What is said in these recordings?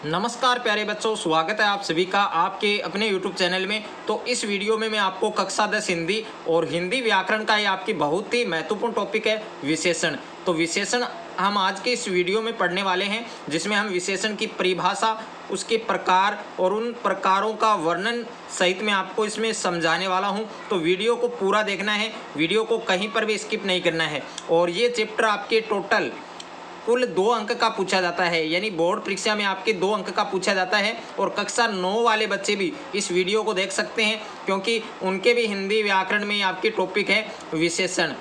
नमस्कार प्यारे बच्चों, स्वागत है आप सभी का आपके अपने YouTube चैनल में। तो इस वीडियो में मैं आपको कक्षा 10 हिंदी और हिंदी व्याकरण का ये आपकी बहुत ही महत्वपूर्ण टॉपिक है विशेषण। तो विशेषण हम आज के इस वीडियो में पढ़ने वाले हैं, जिसमें हम विशेषण की परिभाषा, उसके प्रकार और उन प्रकारों का वर्णन सहित मैं आपको इसमें समझाने वाला हूं। तो वीडियो को पूरा देखना है, वीडियो को कहीं पर भी स्किप नहीं करना है। और ये चैप्टर आपके टोटल कुल 2 अंक का पूछा जाता है, यानी बोर्ड परीक्षा में आपके 2 अंक का पूछा जाता है। और कक्षा 9 वाले बच्चे भी इस वीडियो को देख सकते हैं, क्योंकि उनके भी हिंदी व्याकरण में आपके टॉपिक है विशेषण।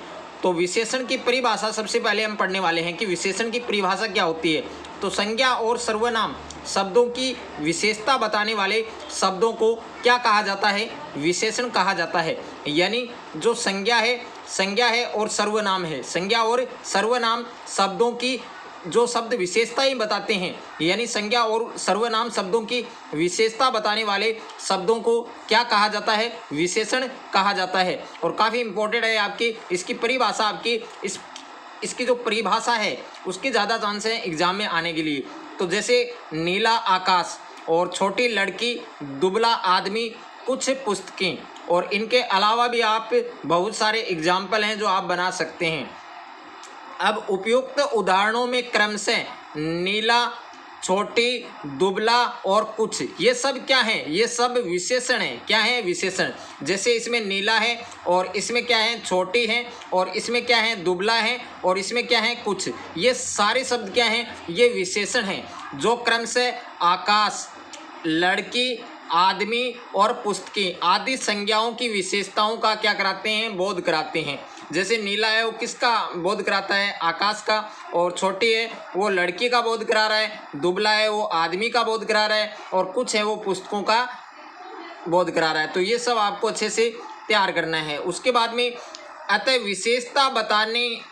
तो विशेषण की परिभाषा सबसे पहले हम पढ़ने वाले हैं कि विशेषण की परिभाषा क्या होती है। तो संज्ञा और सर्वनाम शब्दों की विशेषता बताने वाले शब्दों को क्या कहा जाता है? विशेषण कहा जाता है। यानी जो संज्ञा है और सर्वनाम है, संज्ञा और सर्वनाम शब्दों की जो शब्द विशेषताएं बताते हैं, यानी संज्ञा और सर्वनाम शब्दों की विशेषता बताने वाले शब्दों को क्या कहा जाता है? विशेषण कहा जाता है। और काफ़ी इंपॉर्टेंट है आपकी इसकी परिभाषा, आपकी इसकी जो परिभाषा है उसके ज़्यादा चांस हैं एग्जाम में आने के लिए। तो जैसे नीला आकाश और छोटी लड़की, दुबला आदमी, कुछ पुस्तकें, और इनके अलावा भी आप बहुत सारे एग्जाम्पल हैं जो आप बना सकते हैं। अब उपयुक्त उदाहरणों में क्रमशः नीला, छोटी, दुबला और कुछ, ये सब क्या है? ये सब विशेषण है। क्या है? विशेषण। जैसे इसमें नीला है और इसमें क्या है? छोटी है, और इसमें क्या है? दुबला है, और इसमें क्या है? कुछ। ये सारे शब्द क्या हैं? ये विशेषण हैं, जो क्रमशः आकाश, लड़की, आदमी और पुस्तकें आदि संज्ञाओं की विशेषताओं का क्या कराते हैं? बोध कराते हैं। जैसे नीला है वो किसका बोध कराता है? आकाश का। और छोटी है वो लड़की का बोध करा रहा है, दुबला है वो आदमी का बोध करा रहा है, और कुछ है वो पुस्तकों का बोध करा रहा है। तो ये सब आपको अच्छे से तैयार करना है। उसके बाद में अतः विशेषता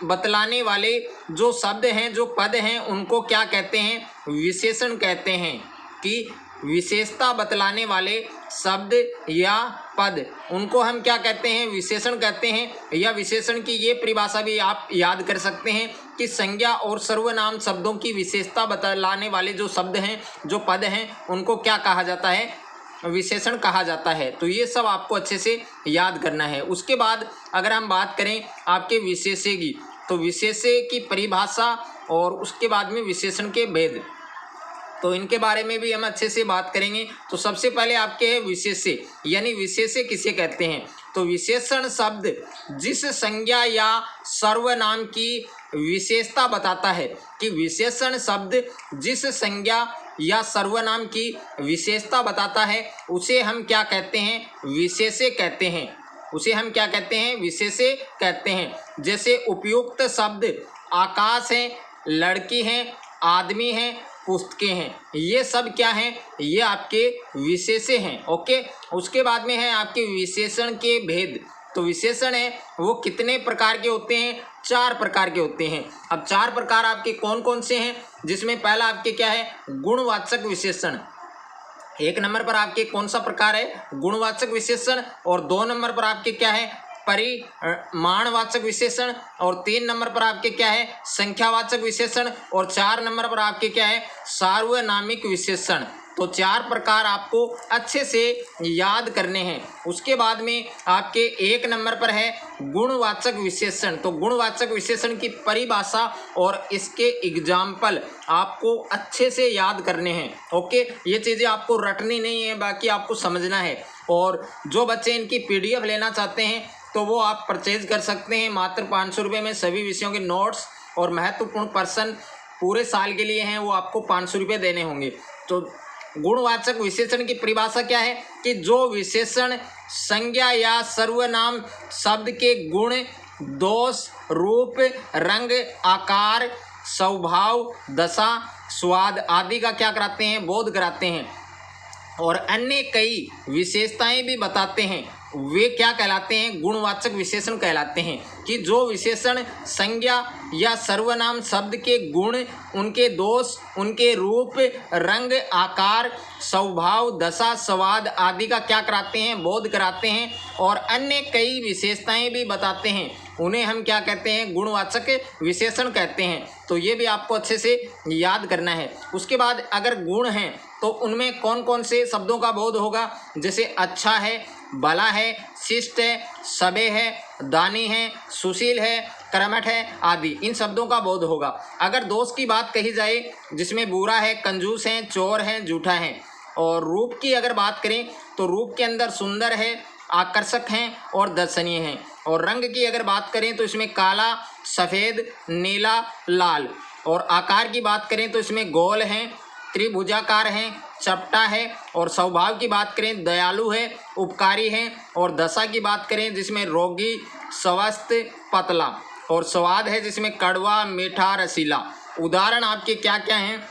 बतलाने वाले जो शब्द हैं, जो पद हैं, उनको क्या कहते हैं? विशेषण कहते हैं। कि विशेषता बतलाने वाले शब्द या पद, उनको हम क्या कहते हैं? विशेषण कहते हैं। या विशेषण की ये परिभाषा भी आप याद कर सकते हैं कि संज्ञा और सर्वनाम शब्दों की विशेषता बतलाने वाले जो शब्द हैं, जो पद हैं, उनको क्या कहा जाता है? विशेषण कहा जाता है। तो ये सब आपको अच्छे से याद करना है। उसके बाद अगर हम बात करें आपके विशेष्य की, तो विशेष्य की परिभाषा और उसके बाद में विशेषण के भेद, तो इनके बारे में भी हम अच्छे से बात करेंगे। तो सबसे पहले आपके है विशेष्य, यानी विशेष्य किसे कहते हैं? तो विशेषण शब्द जिस संज्ञा या सर्वनाम की विशेषता बताता है। कि विशेषण शब्द जिस संज्ञा या सर्वनाम की विशेषता बताता है, उसे हम क्या कहते हैं? विशेष्य कहते हैं। उसे हम क्या कहते हैं? विशेष्य कहते हैं। जैसे उपयुक्त शब्द आकाश है, लड़की है, आदमी है, पुस्तकें हैं, ये सब क्या हैं? ये आपके विशेष्य हैं। ओके। उसके बाद में है आपके विशेषण के भेद। तो विशेषण है वो कितने प्रकार के होते हैं? 4 प्रकार के होते हैं। अब 4 प्रकार आपके कौन कौन से हैं? जिसमें पहला आपके क्या है? गुणवाचक विशेषण। 1 नंबर पर आपके कौन सा प्रकार है? गुणवाचक विशेषण। और 2 नंबर पर आपके क्या है? परिमाणवाचक विशेषण। और 3 नंबर पर आपके क्या है? संख्यावाचक विशेषण। और 4 नंबर पर आपके क्या है? सार्वनामिक विशेषण। तो 4 प्रकार आपको अच्छे से याद करने हैं। उसके बाद में आपके 1 नंबर पर है गुणवाचक विशेषण। तो गुणवाचक विशेषण की परिभाषा और इसके एग्जाम्पल आपको अच्छे से याद करने हैं। ओके। ये चीज़ें आपको रटनी नहीं है, बाकी आपको समझना है। और जो बच्चे इनकी PDF लेना चाहते हैं तो वो आप परचेज कर सकते हैं। मात्र 500 रुपये में सभी विषयों के नोट्स और महत्वपूर्ण पर्सन पूरे साल के लिए हैं, वो आपको 500 रुपये देने होंगे। तो गुणवाचक विशेषण की परिभाषा क्या है? कि जो विशेषण संज्ञा या सर्वनाम शब्द के गुण, दोष, रूप, रंग, आकार, स्वभाव, दशा, स्वाद आदि का क्या कराते हैं? बोध कराते हैं। और अन्य कई विशेषताएं भी बताते हैं, वे क्या कहलाते हैं? गुणवाचक विशेषण कहलाते हैं। कि जो विशेषण संज्ञा या सर्वनाम शब्द के गुण, उनके दोष, उनके रूप, रंग, आकार, स्वभाव, दशा, स्वाद आदि का क्या कराते हैं? बोध कराते हैं। और अन्य कई विशेषताएं भी बताते हैं, उन्हें हम क्या कहते हैं, गुणवाचक विशेषण कहते हैं। तो ये भी आपको अच्छे से याद करना है। उसके बाद अगर गुण हैं तो उनमें कौन कौन से शब्दों का बोध होगा, जैसे अच्छा है, भला है, शिष्ट है, सभ्य है, दानी है, सुशील है, कर्मठ है आदि, इन शब्दों का बोध होगा। अगर दोष की बात कही जाए जिसमें बुरा है, कंजूस है, चोर है, झूठा है। और रूप की अगर बात करें तो रूप के अंदर सुंदर है, आकर्षक हैं और दर्शनीय हैं। और रंग की अगर बात करें तो इसमें काला, सफ़ेद, नीला, लाल। और आकार की बात करें तो इसमें गोल हैं, त्रिभुजाकार हैं, चपटा है। और स्वभाव की बात करें दयालु है, उपकारी है। और दशा की बात करें जिसमें रोगी, स्वस्थ, पतला। और स्वाद है जिसमें कड़वा, मीठा, रसीला। उदाहरण आपके क्या क्या हैं,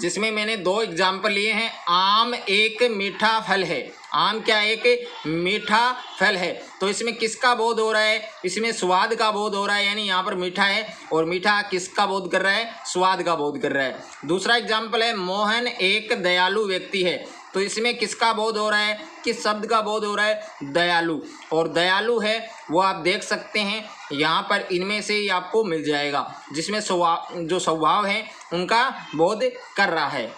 जिसमें मैंने 2 एग्जाम्पल लिए हैं। आम एक मीठा फल है, आम क्या एक मीठा फल है। तो इसमें किसका बोध हो रहा है, इसमें स्वाद का बोध हो रहा है, यानी यहाँ पर मीठा है और मीठा किसका बोध कर रहा है, स्वाद का बोध कर रहा है। दूसरा एग्जाम्पल है मोहन एक दयालु व्यक्ति है। तो इसमें किसका बोध हो रहा है, किस शब्द का बोध हो रहा है, दयालु। और दयालु है वो आप देख सकते हैं यहाँ पर, इनमें से ही आपको मिल जाएगा, जिसमें जो स्वभाव है उनका बोध कर रहा है।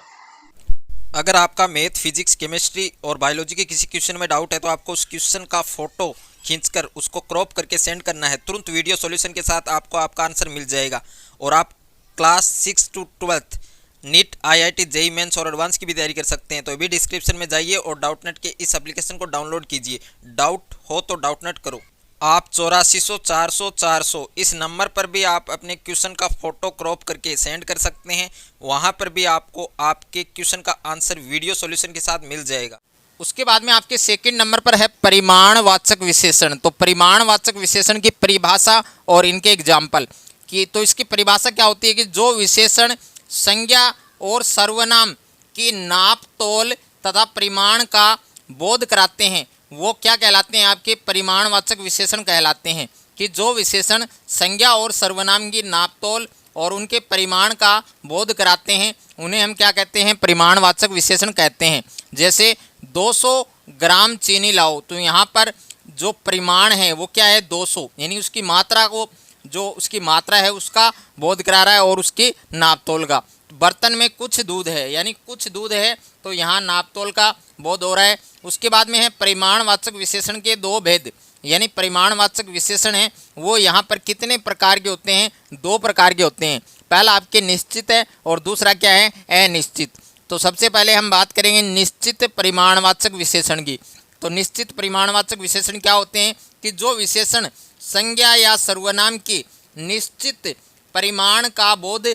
अगर आपका मैथ, फिजिक्स, केमिस्ट्री और बायोलॉजी के किसी क्वेश्चन में डाउट है तो आपको उस क्वेश्चन का फोटो खींचकर उसको क्रॉप करके सेंड करना है। तुरंत वीडियो सॉल्यूशन के साथ आपको आपका आंसर मिल जाएगा। और आप class 6 to 12 NEET, IIT, JEE mains और एडवांस की भी तैयारी कर सकते हैं। तो अभी डिस्क्रिप्शन में जाइए और डाउटनेट के इस एप्लीकेशन को डाउनलोड कीजिए। डाउट हो तो डाउटनेट करो। आप 8400 400 400 इस नंबर पर भी आप अपने क्वेश्चन का फोटो क्रॉप करके सेंड कर सकते हैं। वहां पर भी आपको आपके क्वेश्चन का आंसर वीडियो सॉल्यूशन के साथ मिल जाएगा। उसके बाद में आपके सेकंड नंबर पर है परिमाणवाचक विशेषण। तो परिमाणवाचक विशेषण की परिभाषा और इनके एग्जाम्पल की, तो इसकी परिभाषा क्या होती है कि जो विशेषण संज्ञा और सर्वनाम की नाप तोल तथा परिमाण का बोध कराते हैं वो क्या कहलाते हैं, आपके परिमाणवाचक विशेषण कहलाते हैं। कि जो विशेषण संज्ञा और सर्वनाम की नाप तोल और उनके परिमाण का बोध कराते हैं उन्हें हम क्या कहते हैं, परिमाणवाचक विशेषण कहते हैं। जैसे 200 ग्राम चीनी लाओ, तो यहाँ पर जो परिमाण है वो क्या है, 200, यानी उसकी मात्रा को, जो उसकी मात्रा है उसका बोध करा रहा है और उसकी नाप तोल का। बर्तन में कुछ दूध है, यानी कुछ दूध है, तो यहाँ नाप तोल का बोध हो रहा है। उसके बाद में है परिमाणवाचक विशेषण के 2 भेद, यानी परिमाणवाचक विशेषण है वो यहाँ पर कितने प्रकार के होते हैं, 2 प्रकार के होते हैं। पहला आपके निश्चित है और दूसरा क्या है, अनिश्चित। तो सबसे पहले हम बात करेंगे निश्चित परिमाणवाचक विशेषण की। तो निश्चित परिमाणवाचक विशेषण क्या होते हैं कि जो विशेषण संज्ञा या सर्वनाम की निश्चित परिमाण का बोध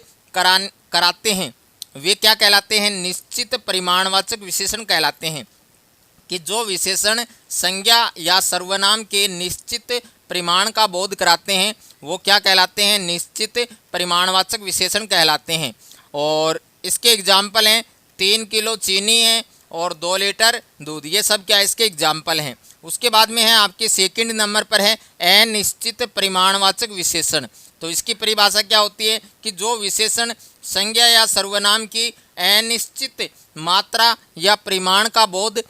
कराते हैं वे क्या कहलाते हैं, निश्चित परिमाणवाचक विशेषण कहलाते हैं। कि जो विशेषण संज्ञा या सर्वनाम के निश्चित परिमाण का बोध कराते हैं वो क्या कहलाते हैं, निश्चित परिमाणवाचक विशेषण कहलाते हैं। और इसके एग्जाम्पल हैं 3 किलो चीनी है और 2 लीटर दूध, ये सब क्या इसके एग्जाम्पल हैं। उसके बाद में है आपके सेकंड नंबर पर है अनिश्चित परिमाणवाचक विशेषण। तो इसकी परिभाषा क्या होती है कि जो विशेषण संज्ञा या सर्वनाम की अनिश्चित मात्रा या परिमाण का बोध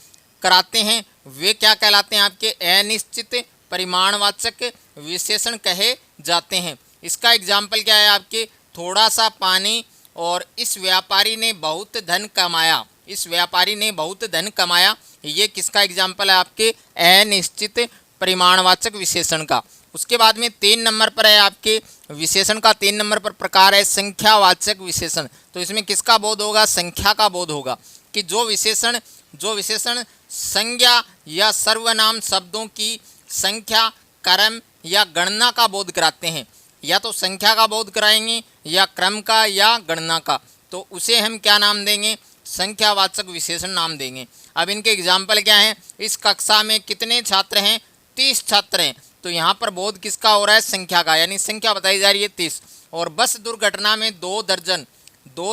कराते हैं वे क्या कहलाते हैं, आपके अनिश्चित परिमाणवाचक विशेषण कहे जाते हैं। इसका एग्जाम्पल क्या है, आपके थोड़ा सा पानी और इस व्यापारी ने बहुत धन कमाया, इस व्यापारी ने बहुत धन कमाया, ये किसका एग्जाम्पल है, आपके अनिश्चित परिमाणवाचक विशेषण का। उसके बाद में 3 नंबर पर है आपके विशेषण का 3 नंबर पर प्रकार है संख्यावाचक विशेषण। तो इसमें किसका बोध होगा, संख्या का बोध होगा। कि जो विशेषण संज्ञा या सर्वनाम शब्दों की संख्या, क्रम या गणना का बोध कराते हैं, या तो संख्या का बोध कराएंगे या क्रम का या गणना का, तो उसे हम क्या नाम देंगे, संख्यावाचक विशेषण नाम देंगे। अब इनके एग्जाम्पल क्या हैं, इस कक्षा में कितने छात्र हैं, 30 छात्र हैं। तो यहाँ पर बोध किसका हो रहा है, संख्या का, यानी संख्या बताई जा रही है 30। और बस दुर्घटना में 2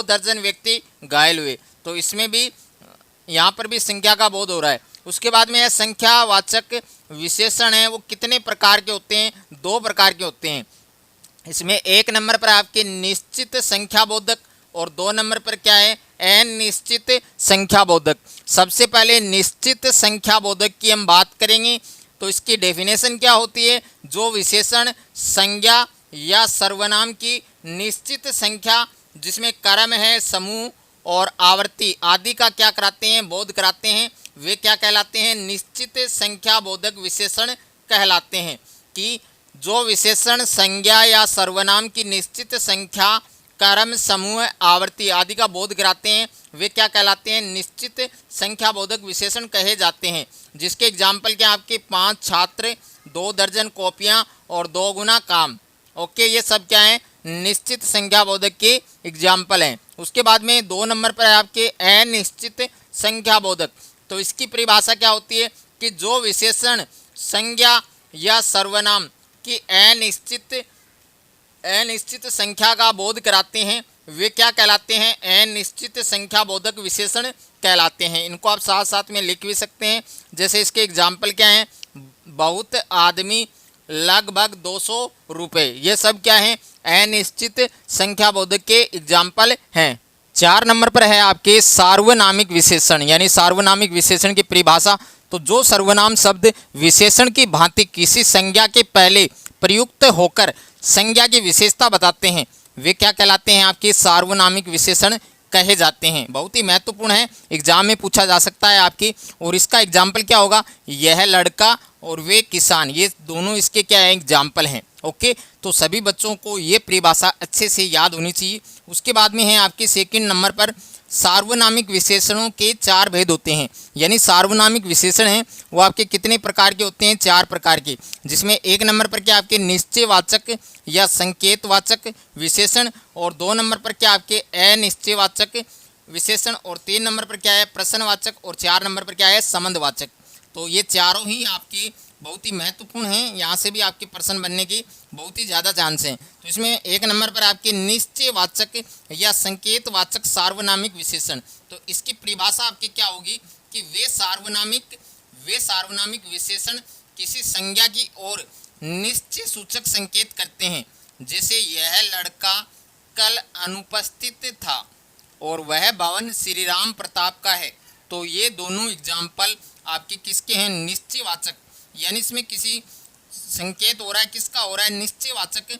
दर्जन व्यक्ति घायल हुए, तो इसमें भी यहाँ पर भी संख्या का बोध हो रहा है। उसके बाद में है संख्यावाचक विशेषण है वो कितने प्रकार के होते हैं, 2 प्रकार के होते हैं। इसमें 1 नंबर पर आपके निश्चित संख्याबोधक और 2 नंबर पर क्या है, अनिश्चित संख्याबोधक। सबसे पहले निश्चित संख्याबोधक की हम बात करेंगे। तो इसकी डेफिनेशन क्या होती है? जो विशेषण संज्ञा या सर्वनाम की निश्चित संख्या जिसमें क्रम है, समूह और आवर्ती आदि का क्या कराते हैं? बोध कराते हैं, वे क्या कहलाते हैं? निश्चित संख्या बोधक विशेषण कहलाते हैं। कि जो विशेषण संज्ञा या सर्वनाम की निश्चित संख्या, क्रम, समूह, आवर्ती आदि का बोध कराते हैं, वे क्या कहलाते हैं? निश्चित संख्या बोधक विशेषण कहे जाते हैं। जिसके एग्जाम्पल क्या? आपके 5 छात्र, 2 दर्जन कॉपियाँ और 2 गुना काम। ओके, ये सब क्या है? निश्चित संख्या बोधक के एग्जाम्पल हैं। उसके बाद में 2 नंबर पर है आपके अनिश्चित संख्या बोधक। तो इसकी परिभाषा क्या होती है? कि जो विशेषण संज्ञा या सर्वनाम की अनिश्चित संख्या का बोध कराते हैं, वे क्या कहलाते हैं? अनिश्चित संख्या बोधक विशेषण कहलाते हैं। इनको आप साथ साथ में लिख भी सकते हैं। जैसे इसके एग्जाम्पल क्या हैं? बहुत आदमी, लगभग 200 रुपये, ये सब क्या हैं? अनिश्चित संख्या बोधक के एग्जाम्पल हैं। 4 नंबर पर है आपके सार्वनामिक विशेषण, यानी सार्वनामिक विशेषण की परिभाषा। तो जो सर्वनाम शब्द विशेषण की भांति किसी संज्ञा के पहले प्रयुक्त होकर संज्ञा की विशेषता बताते हैं, वे क्या कहलाते हैं? आपके सार्वनामिक विशेषण कहे जाते हैं। बहुत ही महत्वपूर्ण है, एग्जाम में पूछा जा सकता है आपकी। और इसका एग्जाम्पल क्या होगा? यह लड़का और वे किसान, ये दोनों इसके क्या है? एग्जाम्पल हैं। ओके, तो सभी बच्चों को ये परिभाषा अच्छे से याद होनी चाहिए। उसके बाद में है आपके 2 नंबर पर सार्वनामिक विशेषणों के 4 भेद होते हैं। यानी सार्वनामिक विशेषण हैं वो आपके कितने प्रकार के होते हैं? 4 प्रकार के। जिसमें 1 नंबर पर क्या आपके निश्चयवाचक या संकेतवाचक विशेषण, और 2 नंबर पर क्या आपके अनिश्चयवाचक विशेषण, और 3 नंबर पर क्या है? प्रश्नवाचक, और 4 नंबर पर क्या है? संबंधवाचक। तो ये चारों ही आपके बहुत ही महत्वपूर्ण हैं। यहाँ से भी आपके प्रश्न बनने की बहुत ही ज़्यादा चांस हैं। तो इसमें 1 नंबर पर आपके निश्चयवाचक या संकेतवाचक सार्वनामिक विशेषण। तो इसकी परिभाषा आपकी क्या होगी? कि वे सार्वनामिक विशेषण किसी संज्ञा की ओर निश्चय सूचक संकेत करते हैं। जैसे यह लड़का कल अनुपस्थित था और वह भवन श्री राम प्रताप का है। तो ये दोनों एग्जाम्पल आपके किसके हैं? निश्चयवाचक। यानी इसमें किसी संकेत हो रहा है, किसका हो रहा है? निश्चयवाचक,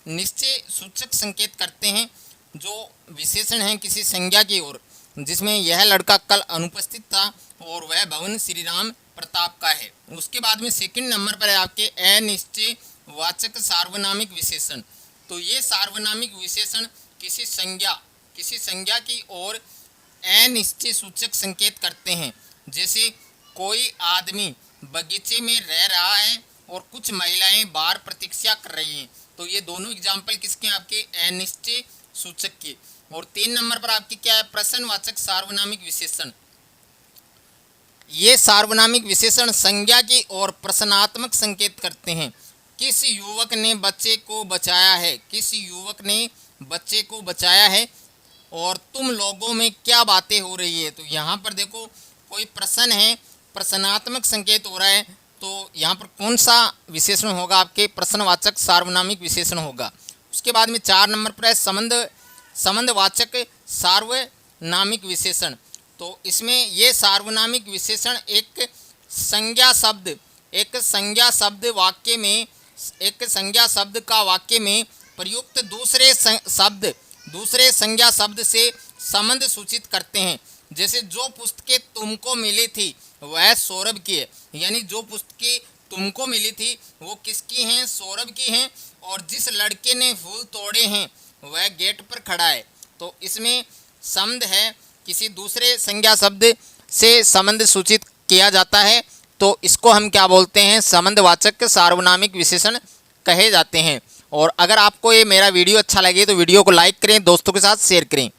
निश्चय सूचक संकेत करते हैं जो विशेषण हैं किसी संज्ञा की ओर। जिसमें यह लड़का कल अनुपस्थित था और वह भवन श्री राम प्रताप का है। उसके बाद में 2 नंबर पर है आपके अनिश्चयवाचक सार्वनामिक विशेषण। तो ये सार्वनामिक विशेषण किसी संज्ञा की ओर अनिश्चय सूचक संकेत करते हैं। जैसे कोई आदमी बगीचे में रह रहा है और कुछ महिलाएं बाहर प्रतीक्षा कर रही हैं। तो ये दोनों एग्जाम्पल किसके? आपके अनिश्चय सूचक के। और 3 नंबर पर आपकी क्या है? प्रश्नवाचक सार्वनामिक विशेषण। ये सार्वनामिक विशेषण संज्ञा की ओर प्रश्नात्मक संकेत करते हैं। किस युवक ने बच्चे को बचाया है? किस युवक ने बच्चे को बचाया है? और तुम लोगों में क्या बातें हो रही है? तो यहाँ पर देखो कोई प्रश्न है, प्रश्नात्मक संकेत हो रहा है। तो यहाँ पर कौन सा विशेषण होगा? आपके प्रश्नवाचक सार्वनामिक विशेषण होगा। उसके बाद में 4 नंबर पर है संबंधवाचक सार्वनामिक विशेषण। तो इसमें ये सार्वनामिक विशेषण एक संज्ञा शब्द का वाक्य में प्रयुक्त दूसरे संज्ञा शब्द से संबंध सूचित करते हैं। जैसे जो पुस्तकें तुमको मिली थी वह सौरभ की है। यानी जो पुस्तकें तुमको मिली थी वो किसकी हैं? सौरभ की हैं। और जिस लड़के ने फूल तोड़े हैं वह गेट पर खड़ा है। तो इसमें संबंध है, किसी दूसरे संज्ञा शब्द से संबंध सूचित किया जाता है। तो इसको हम क्या बोलते हैं? संबंधवाचक सार्वनामिक विशेषण कहे जाते हैं। और अगर आपको ये मेरा वीडियो अच्छा लगे तो वीडियो को लाइक करें, दोस्तों के साथ शेयर करें।